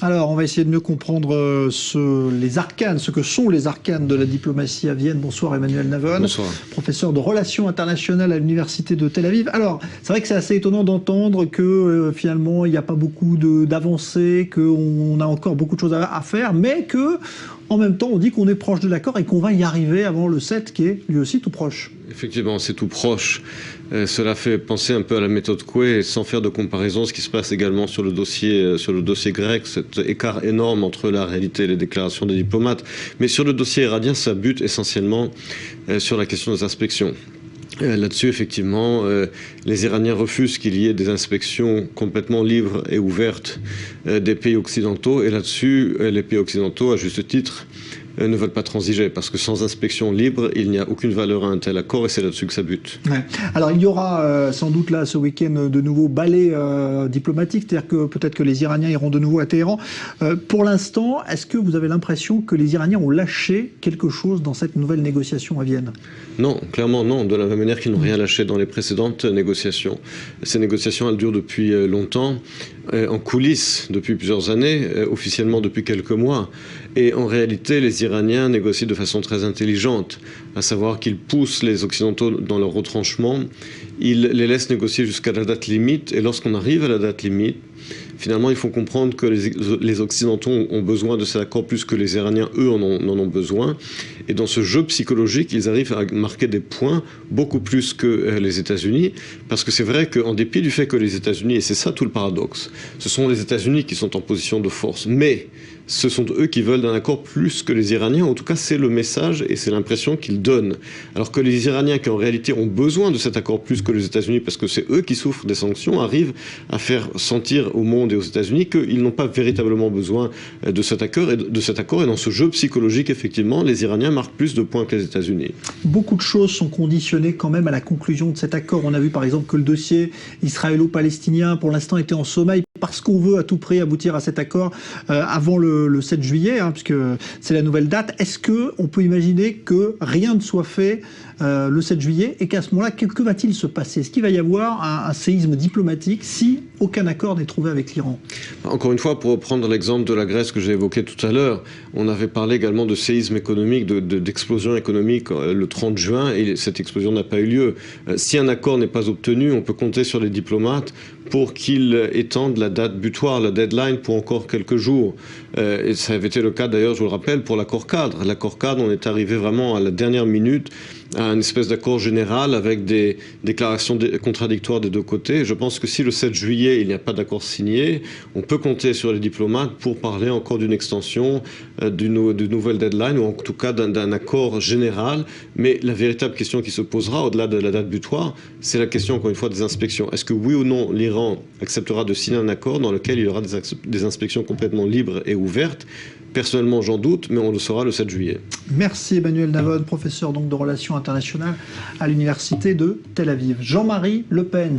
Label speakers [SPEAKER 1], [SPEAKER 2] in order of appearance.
[SPEAKER 1] Alors, on va essayer de mieux comprendre les arcanes, ce que sont les arcanes de la diplomatie à Vienne. Bonsoir Emmanuel Navon,
[SPEAKER 2] Bonsoir.
[SPEAKER 1] professeur de relations internationales à l'université de Tel Aviv. Alors, c'est vrai que c'est assez étonnant d'entendre que finalement, il n'y a pas beaucoup d'avancées, qu'on a encore beaucoup de choses à faire, mais que en même temps, on dit qu'on est proche de l'accord et qu'on va y arriver avant le 7, qui est lui aussi tout proche.
[SPEAKER 2] Effectivement, c'est tout proche. Cela fait penser un peu à la méthode Coué, sans faire de comparaison, ce qui se passe également sur le dossier grec, cet écart énorme entre la réalité et les déclarations des diplomates. Mais sur le dossier iranien, ça bute essentiellement sur la question des inspections. Là-dessus, effectivement, les Iraniens refusent qu'il y ait des inspections complètement libres et ouvertes des pays occidentaux. Et là-dessus, les pays occidentaux, à juste titre, ne veulent pas transiger, parce que sans inspection libre, il n'y a aucune valeur à un tel accord, et c'est là-dessus que ça bute.
[SPEAKER 1] Ouais. Alors il y aura sans doute là ce week-end de nouveaux balais diplomatiques, c'est-à-dire que peut-être que les Iraniens iront de nouveau à Téhéran. Pour l'instant, est-ce que vous avez l'impression que les Iraniens ont lâché quelque chose dans cette nouvelle négociation à Vienne?
[SPEAKER 2] Non, clairement non, de la même manière qu'ils n'ont rien lâché dans les précédentes négociations. Ces négociations, elles durent depuis longtemps, en coulisses depuis plusieurs années, officiellement depuis quelques mois. Et en réalité, les Iraniens négocient de façon très intelligente, à savoir qu'ils poussent les Occidentaux dans leur retranchement, ils les laissent négocier jusqu'à la date limite, et lorsqu'on arrive à la date limite, finalement, il faut comprendre que les Occidentaux ont besoin de cet accord plus que les Iraniens, eux, en ont besoin. Et dans ce jeu psychologique, ils arrivent à marquer des points beaucoup plus que les États-Unis. Parce que c'est vrai qu'en dépit du fait que les États-Unis, et c'est ça tout le paradoxe, ce sont les États-Unis qui sont en position de force. Mais ce sont eux qui veulent d'un accord plus que les Iraniens. En tout cas, c'est le message et c'est l'impression qu'ils donnent. Alors que les Iraniens, qui en réalité ont besoin de cet accord plus que les États-Unis, parce que c'est eux qui souffrent des sanctions, arrivent à faire sentir au monde et aux États-Unis qu'ils n'ont pas véritablement besoin de cet accord. Et dans ce jeu psychologique, effectivement, les Iraniens marquent plus de points que les États-Unis.
[SPEAKER 1] Beaucoup de choses sont conditionnées quand même à la conclusion de cet accord. On a vu par exemple que le dossier israélo-palestinien, pour l'instant, était en sommeil parce qu'on veut à tout prix aboutir à cet accord avant le 7 juillet, puisque c'est la nouvelle date. Est-ce qu'on peut imaginer que rien ne soit fait le 7 juillet et qu'à ce moment-là, que va-t-il se passer? Est-ce qu'il va y avoir un séisme diplomatique si aucun accord n'est trouvé avec l'Iran?
[SPEAKER 2] Encore une fois, pour reprendre l'exemple de la Grèce que j'ai évoqué tout à l'heure, on avait parlé également de séisme économique, d'explosion économique le 30 juin, et cette explosion n'a pas eu lieu. Si un accord n'est pas obtenu, on peut compter sur les diplomates pour qu'ils étendent la date butoir, la deadline, pour encore quelques jours. Et ça avait été le cas d'ailleurs, je vous le rappelle, pour l'accord cadre. L'accord cadre, on est arrivé vraiment à la dernière minute à une espèce d'accord général avec des déclarations contradictoires des deux côtés. Je pense que si le 7 juillet, il n'y a pas d'accord signé, on peut compter sur les diplomates pour parler encore d'une extension, d'une nouvelle deadline, ou en tout cas d'un accord général. Mais la véritable question qui se posera, au-delà de la date butoir, c'est la question, encore une fois, des inspections. Est-ce que oui ou non, l'Iran acceptera de signer un accord dans lequel il y aura des inspections complètement libres et ouvertes? Personnellement, j'en doute, mais on le saura le 7 juillet.
[SPEAKER 1] Merci Emmanuel Navon, professeur donc de relations internationales à l'université de Tel Aviv. Jean-Marie Le Pen.